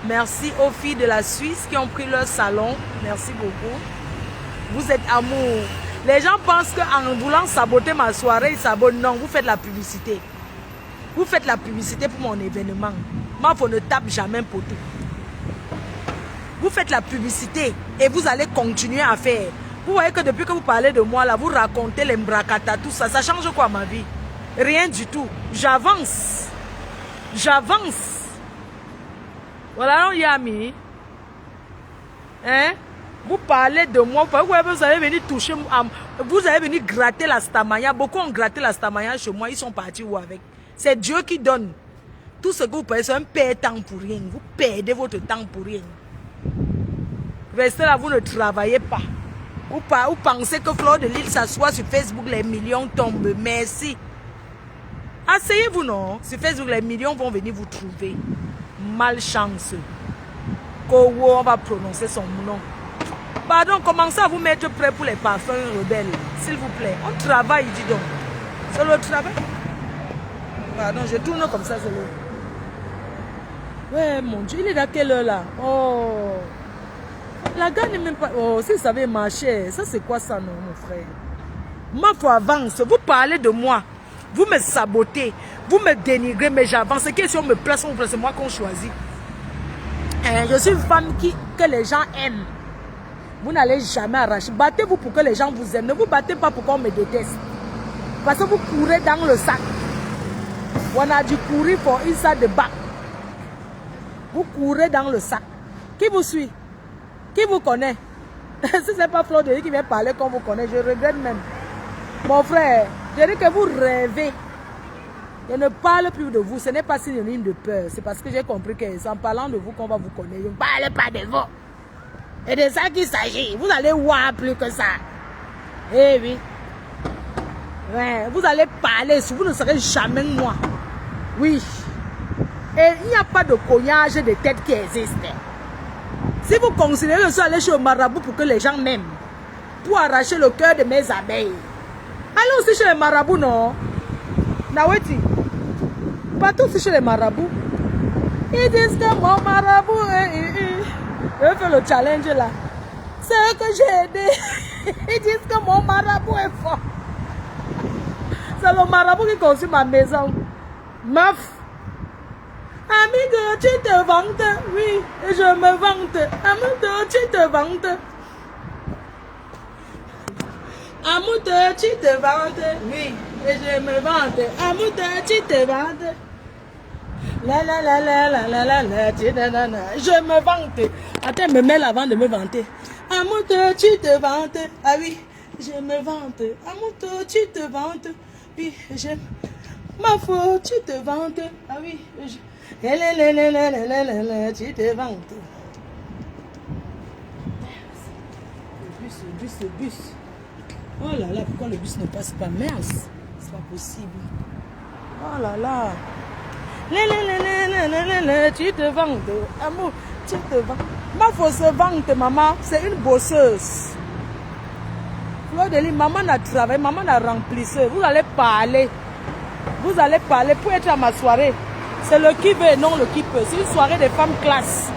Merci aux filles de la Suisse qui ont pris leur salon. Merci beaucoup. Vous êtes amour. Les gens pensent qu'en voulant saboter ma soirée, ils sabotent. Non, vous faites la publicité. Vous faites la publicité pour mon événement. Moi, faut ne tape jamais poteau. Vous faites la publicité et vous allez continuer à faire. Vous voyez que depuis que vous parlez de moi, là, vous racontez les mbracata, tout ça. Ça change quoi ma vie? Rien du tout. J'avance. J'avance. Voilà, non, Yami. Hein? Vous parlez de moi. Vous allez venir toucher. Vous allez venir gratter la stamaya. Beaucoup ont gratté la stamaya chez moi. Ils sont partis où avec? C'est Dieu qui donne. Tout ce que vous payez, c'est un perd-temps pour rien. Vous perdez votre temps pour rien. Restez là, vous ne travaillez pas. Vous pensez que Fleur de Lille s'assoit sur Facebook, les millions tombent. Merci. Asseyez-vous, non? Sur Facebook, les millions vont venir vous trouver. Malchance. Kowo, on va prononcer son nom. Pardon, commencez à vous mettre prêt pour les parfums rebelles. S'il vous plaît. On travaille, dis donc. C'est le travail. Pardon, je tourne comme ça, c'est le... Ouais, mon Dieu, il est à quelle heure là? Oh. La gare n'est même pas... Oh, si vous savez marcher, ça c'est quoi ça, non, mon frère? Moi, faut avance. Vous parlez de moi. Vous me sabotez. Vous me dénigrez, mais j'avance. C'est question me place, c'est moi qu'on choisit. Je suis une femme que les gens aiment. Vous n'allez jamais arracher. Battez-vous pour que les gens vous aiment. Ne vous battez pas pour qu'on me déteste. Parce que vous courez dans le sac. On a dû courir pour une salle de bac. Vous courez dans le sac. Qui vous suit? Qui vous connaît? Si ce n'est pas Fleur de Lille qui vient parler comme vous connaît, je regrette même. Mon frère, je dis que vous rêvez. Je ne parle plus de vous. Ce n'est pas synonyme de peur. C'est parce que j'ai compris que c'est en parlant de vous qu'on va vous connaître. Je ne parle pas de vous. Et de ça qu'il s'agit. Vous allez voir plus que ça. Eh oui. Ouais, vous allez parler. Vous ne serez jamais moi. Oui. Et il n'y a pas de cognage de tête qui existe. Si vous considérez le seul aller chez le marabout pour que les gens m'aiment, pour arracher le cœur de mes abeilles, allez aussi chez les marabouts, non? Naweti, partout aussi chez les marabouts. Ils disent que mon marabout, je fais le challenge là. C'est eux que j'ai aidé. Ils disent que mon marabout est fort. C'est le marabout qui construit ma maison. Meuf. Amigo, tu te vantes? Oui, je me vante. Amigo, tu te vantes? Amour, tu te vantes? Oui, et je me vante. Amour, tu te vantes? La la la la la la la la, je me vante. Attends, me mêle avant de me vanter. Amour, tu te vantes? Ah oui, je me vante. Amour, tu te vantes? Oui, je... Ma faute, tu te vantes? Ah oui, je... Tu te vantes. Le bus. Oh là là, pourquoi le bus ne passe pas? Mince, c'est pas possible. Oh là là. Tu te vantes. Amour, tu te vantes. Ma faut se vante, maman. C'est une bosseuse. Fleur de Lille, maman a travaillé, maman a remplissé. Vous allez parler. Vous allez parler pour être à ma soirée. C'est le qui veut et non le qui peut. C'est une soirée des femmes classe.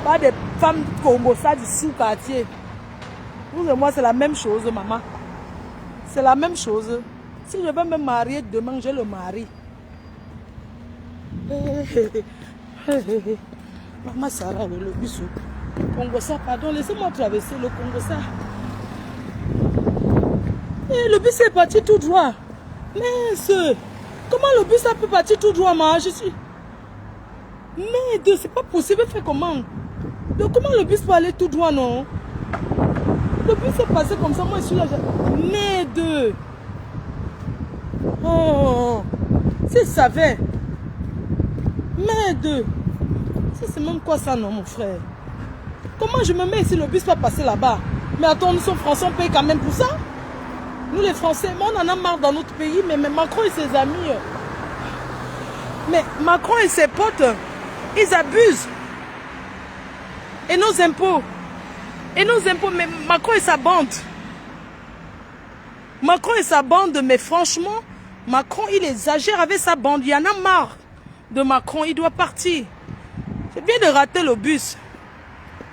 Pas des femmes Congo, ça du sous-quartier. Vous et moi, c'est la même chose, maman. C'est la même chose. Si je veux me marier demain, je le marie. Maman Sarah, le bus. Congo, ça, pardon, laissez-moi traverser le Congo, ça. Et le bus est parti tout droit. Mais comment le bus a pu partir tout droit, moi? Je suis... Merde, c'est pas possible, faire comment? Donc comment le bus peut aller tout droit, non? Le bus est passé comme ça, moi je suis là. Merde. Oh, si je savais. Merde. C'est même quoi ça, non, mon frère? Comment je me mets ici, le bus va passer là-bas? Mais attends, nous sommes Français, on paye quand même pour ça? Nous les Français, on en a marre dans notre pays, mais Macron et ses amis, mais Macron et ses potes, ils abusent. Et nos impôts, mais Macron et sa bande. Macron et sa bande, mais franchement, Macron, il exagère avec sa bande. Il y en a marre de Macron, il doit partir. C'est bien de rater le bus.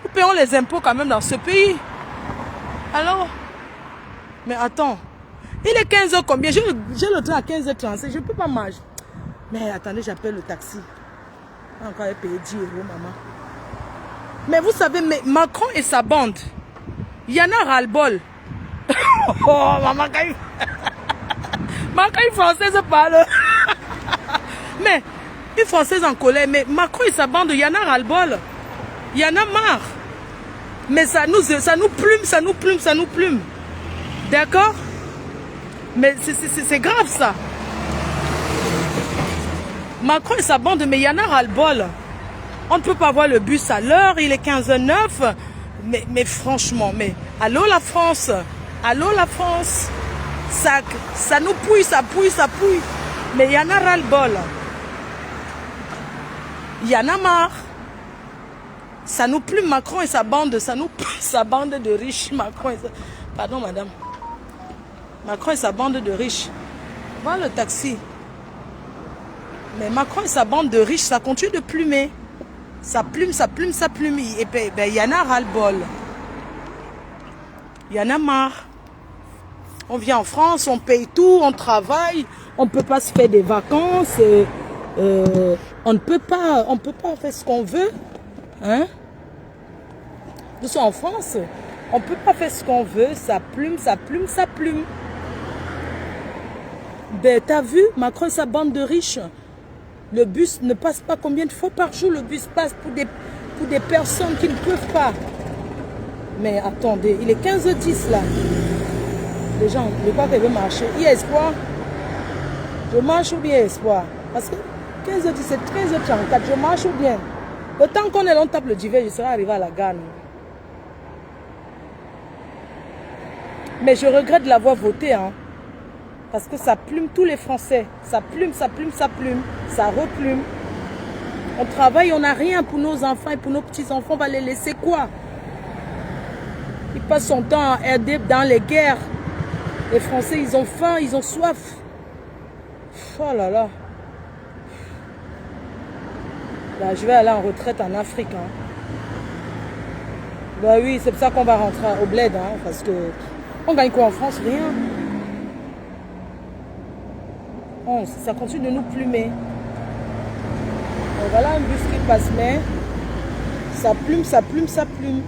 Nous payons les impôts quand même dans ce pays. Alors, mais attends. Il est 15h combien? J'ai le train à 15h35. Je ne peux pas manger. Mais attendez, j'appelle le taxi. Encore payé 10 euros, maman. Mais vous savez, mais Macron et sa bande, il y en a ras-le-bol. Oh, maman, quand une Française parle. Mais, une Française en colère, mais Macron et sa bande, il y en a ras-le-bol. Il y en a marre. Mais ça nous plume, ça nous plume, ça nous plume. D'accord? Mais c'est grave ça. Macron et sa bande, mais il y en a ras-le-bol. On ne peut pas voir le bus à l'heure, il est 15h09. Mais franchement, mais allô la France? Allô la France? Ça nous pouille, ça pouille, ça pouille. Mais il y en a ras-le-bol. Il y en a marre. Ça nous plume, Macron et sa bande, sa bande de riches. Pardon madame. Macron et sa bande de riches. Voilà le taxi. Mais Macron et sa bande de riches, ça continue de plumer. Ça plume, ça plume, ça plume. Et puis, ben, il y en a ras-le-bol. Il y en a marre. On vient en France, on paye tout, on travaille. On ne peut pas se faire des vacances. On ne peut pas faire ce qu'on veut. Hein? Nous sommes en France. On ne peut pas faire ce qu'on veut. Ça plume, ça plume, ça plume. Ben, t'as vu, Macron et sa bande de riches. Le bus ne passe pas combien de fois par jour? Le bus passe pour des personnes qui ne peuvent pas. Mais attendez, il est 15h10 là. Les gens, je crois qu'elle veut marcher. Il y a espoir. Je marche ou bien espoir? Parce que 15h10, c'est 13h34. Je marche ou bien? Le temps qu'on est là, on tape le duvet, je serai arrivé à la gare. Mais je regrette de l'avoir voté, hein. Parce que ça plume tous les Français. Ça plume, ça plume, ça plume. Ça replume. On travaille, on n'a rien pour nos enfants et pour nos petits-enfants. On va les laisser quoi? Ils passent son temps à aider dans les guerres. Les Français, ils ont faim, ils ont soif. Oh là là. Là, je vais aller en retraite en Afrique. Hein. Bah oui, c'est pour ça qu'on va rentrer au bled. Hein, parce que on gagne quoi en France? Rien. Oh, ça continue de nous plumer. Donc voilà un bus qui passe, mais ça plume, ça plume, ça plume.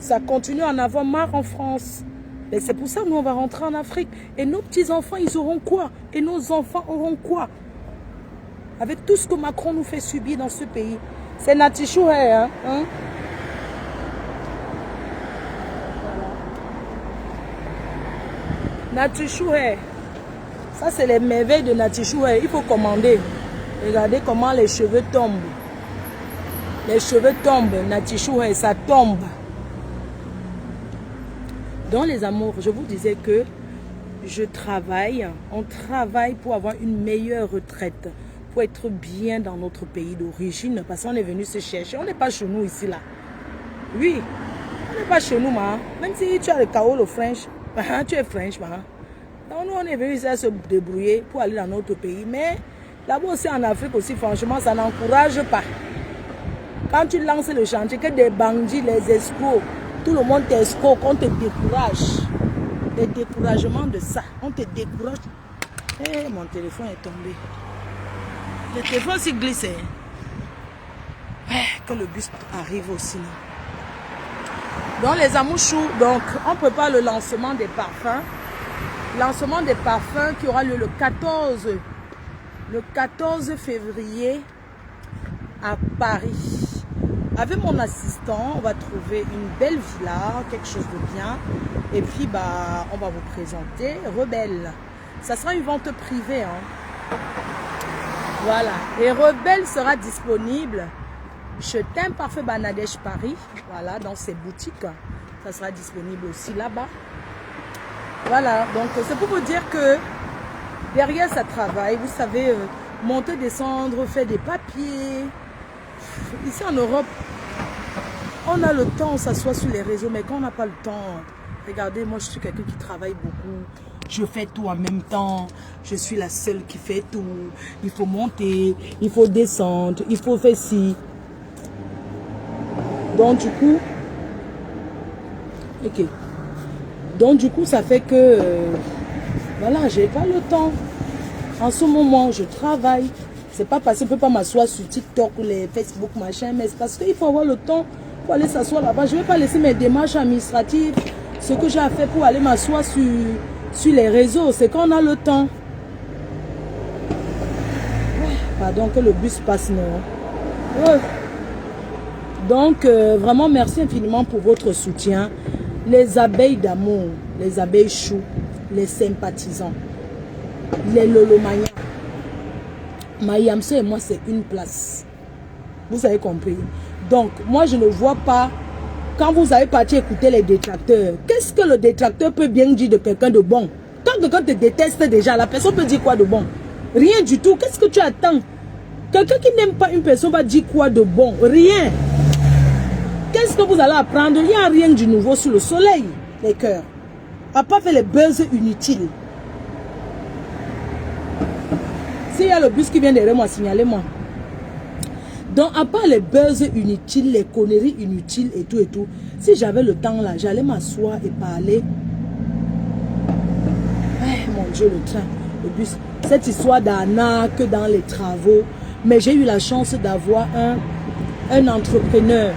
Ça continue à en avoir marre en France. Et c'est pour ça que nous, on va rentrer en Afrique. Et nos petits-enfants, ils auront quoi? Et nos enfants auront quoi? Avec tout ce que Macron nous fait subir dans ce pays. C'est Natichoué, hein? Natichoué. Ça, c'est les merveilles de Natichoué. Il faut commander. Regardez comment les cheveux tombent. Les cheveux tombent. Natichoué, ça tombe. Dans les amours, je vous disais que je travaille. On travaille pour avoir une meilleure retraite. Pour être bien dans notre pays d'origine. Parce qu'on est venu se chercher. On n'est pas chez nous ici, là. Oui. On n'est pas chez nous, ma. Même si tu as le chaos, le French. Tu es French, ma. Donc nous, on est venu ici à se débrouiller pour aller dans notre pays. Mais là-bas aussi, en Afrique aussi, franchement, ça n'encourage pas. Quand tu lances le chantier, que des bandits, les escrocs, tout le monde t'escroque, on te décourage. Le découragement de ça, on te décourage. Eh, mon téléphone est tombé. Le téléphone s'est glissé. Que le bus arrive aussi. Donc les amouchous, donc on prépare le lancement des parfums. Lancement des parfums qui aura lieu le 14 février à Paris. Avec mon assistant, on va trouver une belle villa, quelque chose de bien. Et puis, bah, on va vous présenter Rebelle. Ça sera une vente privée. Hein. Voilà. Et Rebelle sera disponible chez Thème Parfait Bangladesh Paris. Voilà, dans ses boutiques. Ça sera disponible aussi là-bas. Voilà. Donc, c'est pour vous dire que derrière, ça travaille. Vous savez, monter, descendre, faire des papiers. Ici en Europe, on a le temps, on s'assoit sur les réseaux, mais quand on n'a pas le temps, regardez, moi je suis quelqu'un qui travaille beaucoup, je fais tout en même temps, je suis la seule qui fait tout, il faut monter, il faut descendre, il faut faire ci. Donc du coup, ok. Donc du coup, ça fait que, voilà, j'ai pas le temps. En ce moment, je travaille. C'est pas parce que je peux pas m'asseoir sur TikTok ou les Facebook, machin, mais c'est parce qu'il faut avoir le temps pour aller s'asseoir là-bas. Je vais pas laisser mes démarches administratives, ce que j'ai à faire pour aller m'asseoir sur les réseaux. C'est quand on a le temps. Pardon, que le bus passe, non. Ouais. Donc, vraiment, merci infiniment pour votre soutien. Les abeilles d'amour, les abeilles choux, les sympathisants, les lolomanias. Mayamso et moi, c'est une place. Vous avez compris. Donc, moi, je ne vois pas, quand vous avez parti écouter les détracteurs, qu'est-ce que le détracteur peut bien dire de quelqu'un de bon? Quand quelqu'un te déteste déjà, la personne peut dire quoi de bon? Rien du tout. Qu'est-ce que tu attends? Quelqu'un qui n'aime pas une personne va dire quoi de bon? Rien. Qu'est-ce que vous allez apprendre? Il n'y a rien du nouveau sous le soleil, les cœurs. À part faire les buzz inutiles. S'il y a le bus qui vient derrière moi, signalez-moi. Donc, à part les buzz inutiles, les conneries inutiles et tout, si j'avais le temps là, j'allais m'asseoir et parler. Eh, mon Dieu, le train, le bus. Cette histoire d'arnaque dans les travaux. Mais j'ai eu la chance d'avoir un entrepreneur,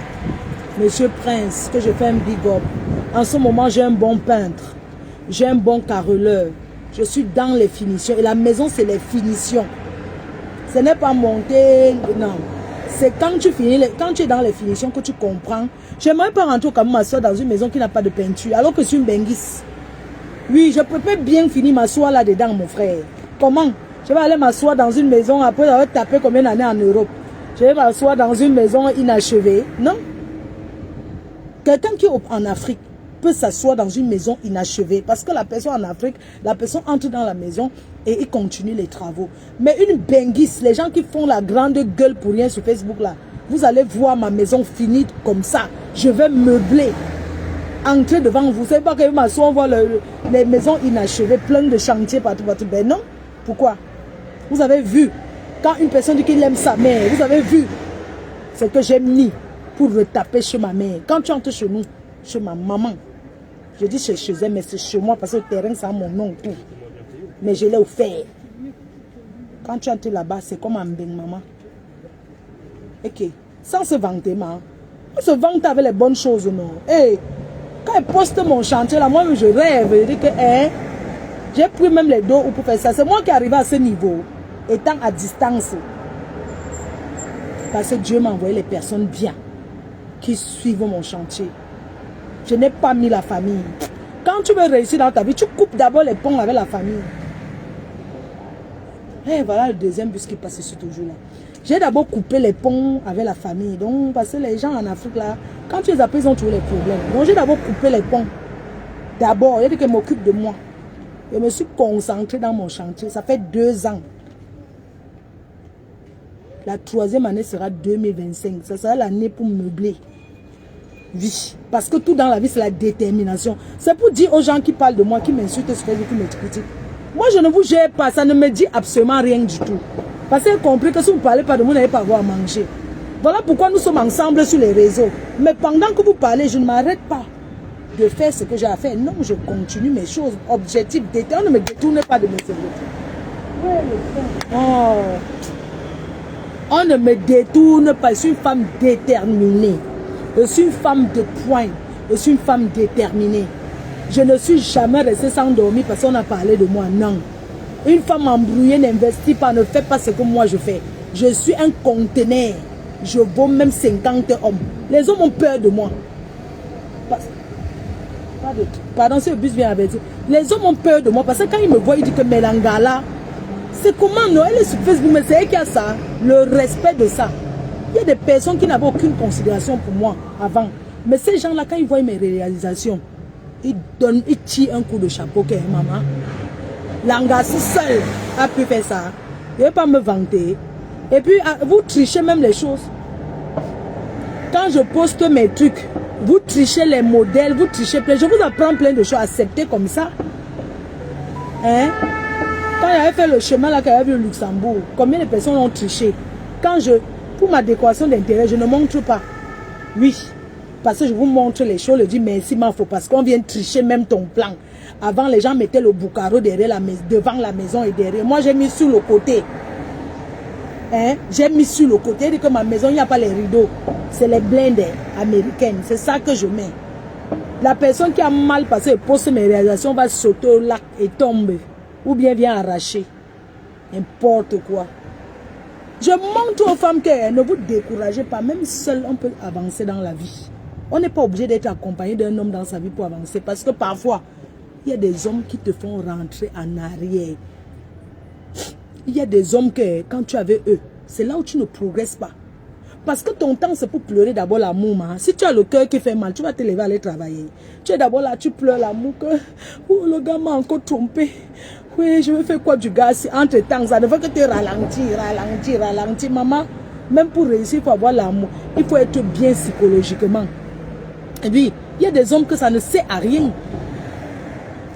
Monsieur Prince, que je fais un big up. En ce moment, j'ai un bon peintre. J'ai un bon carreleur. Je suis dans les finitions. Et la maison, c'est les finitions. Ce n'est pas monter, non. C'est quand tu finis, quand tu es dans les finitions que tu comprends. J'aimerais pas rentrer comme m'asseoir dans une maison qui n'a pas de peinture, alors que je suis une benguisse. Oui, je peux pas bien finir m'asseoir là-dedans, mon frère. Comment? Je vais aller m'asseoir dans une maison après avoir tapé combien d'années en Europe. Je vais m'asseoir dans une maison inachevée. Non. Quelqu'un qui est en Afrique peut s'asseoir dans une maison inachevée. Parce que la personne en Afrique, la personne entre dans la maison et il continue les travaux. Mais une benguisse, les gens qui font la grande gueule pour rien sur Facebook là, vous allez voir ma maison finie comme ça. Je vais meubler. Entrer devant vous. Vous savez pas que je m'assois, on voit les maisons inachevées, pleines de chantiers partout. Ben non. Pourquoi? Vous avez vu, quand une personne dit qu'il aime sa mère, vous avez vu ce que j'ai mis pour retaper chez ma mère. Quand tu entres chez nous, chez ma maman, je dis chez elle, mais c'est chez moi parce que le terrain, c'est mon nom tout. Mais je l'ai offert. Quand tu entres là-bas, c'est comme un beng maman. Ok, sans se vanter, man. On se vante avec les bonnes choses, non? Hey, quand elle poste mon chantier là, moi je rêve. Je dis que, hein, j'ai pris même les dos pour faire ça. C'est moi qui arrive à ce niveau, étant à distance. Parce que Dieu m'a envoyé les personnes bien, qui suivent mon chantier. Je n'ai pas mis la famille. Quand tu veux réussir dans ta vie, tu coupes d'abord les ponts avec la famille. Et voilà le deuxième bus qui passe sur toujours là. J'ai d'abord coupé les ponts avec la famille. Donc, parce que les gens en Afrique là, quand tu les appelles, ils ont toujours les problèmes. Donc, j'ai d'abord coupé les ponts. D'abord, il y a dit qu'elle m'occupe de moi. Je me suis concentrée dans mon chantier. Ça fait 2 ans. La 3e année sera 2025. Ça sera l'année pour meubler. Oui. Parce que tout dans la vie, c'est la détermination. C'est pour dire aux gens qui parlent de moi, qui m'insultent, qui me critiquent. Moi, je ne vous gère pas. Ça ne me dit absolument rien du tout. Parce que j'ai compris que si vous ne parlez pas de moi, vous n'allez pas avoir à manger. Voilà pourquoi nous sommes ensemble sur les réseaux. Mais pendant que vous parlez, je ne m'arrête pas de faire ce que j'ai à faire. Non, je continue mes choses. Objectif d'état. On ne me détourne pas de mes objectifs. Ouais, oh. On ne me détourne pas. Je suis une femme déterminée. Je suis une femme de poing. Je suis une femme déterminée. Je ne suis jamais restée sans dormir parce qu'on a parlé de moi. Non. Une femme embrouillée n'investit pas, ne fait pas ce que moi je fais. Je suis un conteneur. Je vaux même 50 hommes. Les hommes ont peur de moi. Pardon, si le bus vient avec. Les hommes ont peur de moi parce que quand ils me voient, ils disent que Melangala, c'est comment, non? Elle est sur Facebook, mais c'est elle qui a ça. Le respect de ça. Il y a des personnes qui n'avaient aucune considération pour moi avant. Mais ces gens-là, quand ils voient mes réalisations, ils tirent un coup de chapeau que maman. Langassi seul a pu faire ça. Je ne vais pas me vanter. Et puis, vous trichez même les choses. Quand je poste mes trucs, vous trichez les modèles, vous trichez plein. Je vous apprends plein de choses. Acceptez comme ça. Hein? Quand j'avais fait le chemin là, quand j'avais vu au Luxembourg, combien de personnes ont triché? Quand pour ma décoration d'intérêt, je ne montre pas. Oui. Parce que je vous montre les choses, je dis merci Mafo, parce qu'on vient tricher même ton plan. Avant, les gens mettaient le boucaro derrière la maison, devant la maison et derrière. Moi, j'ai mis sur le côté. Hein? J'ai mis sur le côté. Dit que ma maison, il n'y a pas les rideaux. C'est les blindes américaines. C'est ça que je mets. La personne qui a mal passé et pose mes réalisations va sauter au lac et tomber. Ou bien vient arracher. N'importe quoi. Je montre aux femmes que ne vous découragez pas. Même seul, on peut avancer dans la vie. On n'est pas obligé d'être accompagné d'un homme dans sa vie pour avancer. Parce que parfois, il y a des hommes qui te font rentrer en arrière. Il y a des hommes que, quand tu es avec eux, c'est là où tu ne progresses pas. Parce que ton temps, c'est pour pleurer d'abord l'amour. Si tu as le cœur qui fait mal, tu vas te lever aller travailler. Tu es d'abord là, tu pleures l'amour que oh, le gars m'a encore trompé. Oui, je vais faire quoi du gars? Entre-temps, ça ne veut que te ralentir. Maman, même pour réussir, il faut avoir l'amour. Il faut être bien psychologiquement. Et puis, il y a des hommes que ça ne sert à rien.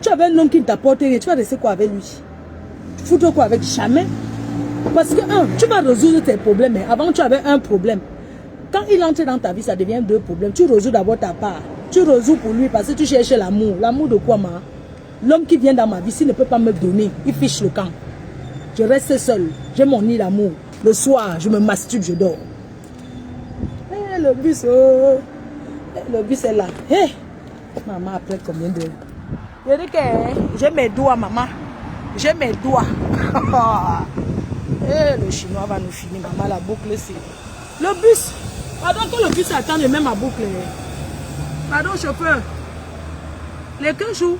Tu avais un homme qui ne t'apporte rien, tu vas rester quoi avec lui? Tu fous quoi avec? Jamais. Parce que, tu vas résoudre tes problèmes. Mais avant, tu avais un problème. Quand il entre dans ta vie, ça devient deux problèmes. Tu résous d'abord ta part. Tu résous pour lui parce que tu cherches l'amour. L'amour de quoi, ma? L'homme qui vient dans ma vie, s'il ne peut pas me donner, il fiche le camp. Je reste seul. J'ai mon nid d'amour. Le soir, je me masturbe, je dors. Le bus, oh. Le bus est là. Hey. Maman, après combien d'heures? Je dis que j'ai mes doigts, maman. J'ai mes doigts. Et le chinois va nous finir, maman, la boucle, c'est... Le bus. Pardon que le bus attend même à boucle. Pardon, chauffeur. Les 15 jours.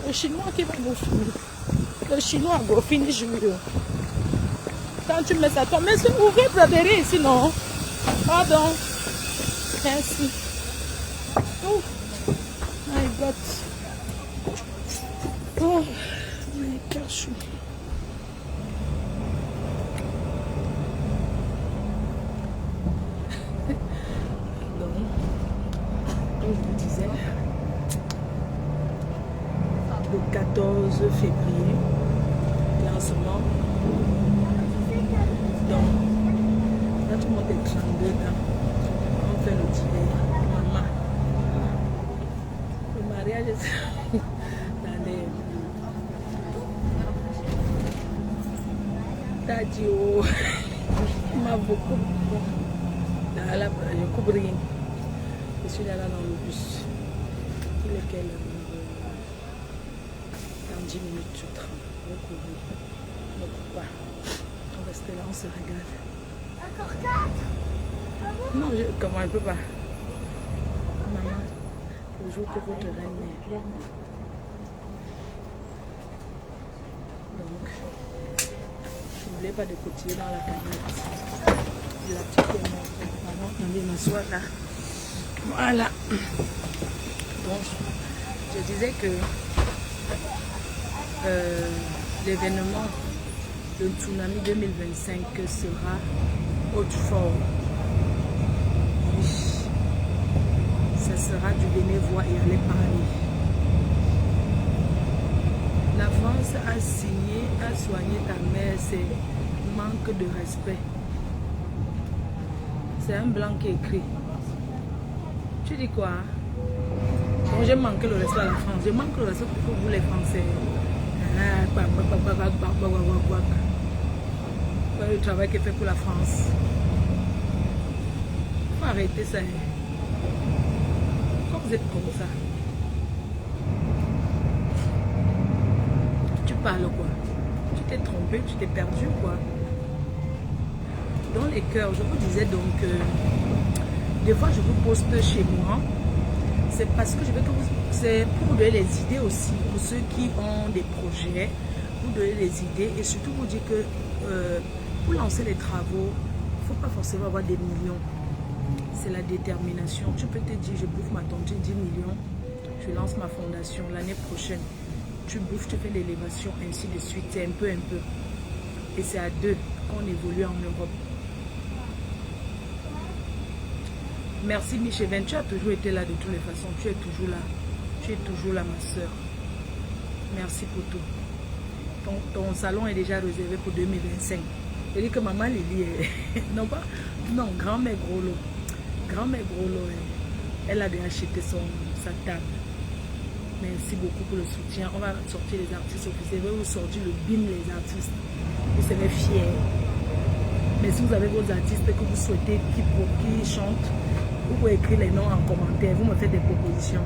Le chinois qui va nous finir. Le chinois va finir, je veux dire. Quand tu mets ça, toi, mais c'est ouvert braderie ici, non? Pardon. Merci. Oh. My God. Oh. My gosh. Donc, comme je vous disais, le 14 février, lancement. Donc, là, tout le monde est 32 ans. On fait le dîner. Maman. Le mariage est dans les... T'as dit, oh, il m'a beaucoup. Là, je couvre rien. Je suis là dans le bus. Il est quelle heure? Dans 10 minutes, je tremble. Je couvre. Ne coupe pas. On reste là, on se regarde. Encore 4? Non, comment elle peut pas? Maman, le jour que votre reine est. Donc, n'oubliez pas de continuer dans la canette. La petite est morte. Pardon, on vient m'asseoir là. Voilà. Donc, je disais que l'événement de Tsunami 2025 sera Haute-Fort. Oui. Ça sera du venez voir et aller parler. La France a signé, a soigné ta mère, c'est manque de respect. C'est un blanc qui écrit. Tu dis quoi? Bon, j'ai manqué le respect à la France. Je manque le respect pour vous les Français. Le travail qui est fait pour la France. Il faut arrêter ça. Pourquoi vous êtes comme ça? Tu parles quoi? Tu t'es trompé, tu t'es perdu quoi? Dans les cœurs, je vous disais donc, des fois je vous poste chez moi, c'est parce que je veux que vous, c'est pour vous donner les idées aussi, pour ceux qui ont des projets, vous donner les idées et surtout vous dire que pour lancer les travaux, il ne faut pas forcément avoir des millions, c'est la détermination. Tu peux te dire, je bouffe ma tontine 10 millions, je lance ma fondation l'année prochaine, tu bouffes, tu fais l'élévation, ainsi de suite, c'est un peu. Et c'est à deux qu'on évolue en Europe. Merci Michel, tu as toujours été là de toutes les façons. Tu es toujours là. Tu es toujours là, ma soeur. Merci pour tout. Ton salon est déjà réservé pour 2025. Je dis que maman Lily est... Non pas... Non, grand-mère Grolo. Grand-mère Grolo, elle a déjà acheté sa table. Merci beaucoup pour le soutien. On va sortir les artistes officiels. Je vais vous sortir le BIM les artistes. Vous serez fiers. Mais si vous avez vos artistes que vous souhaitez qui chantent, vous pouvez écrire les noms en commentaire. Vous me faites des propositions.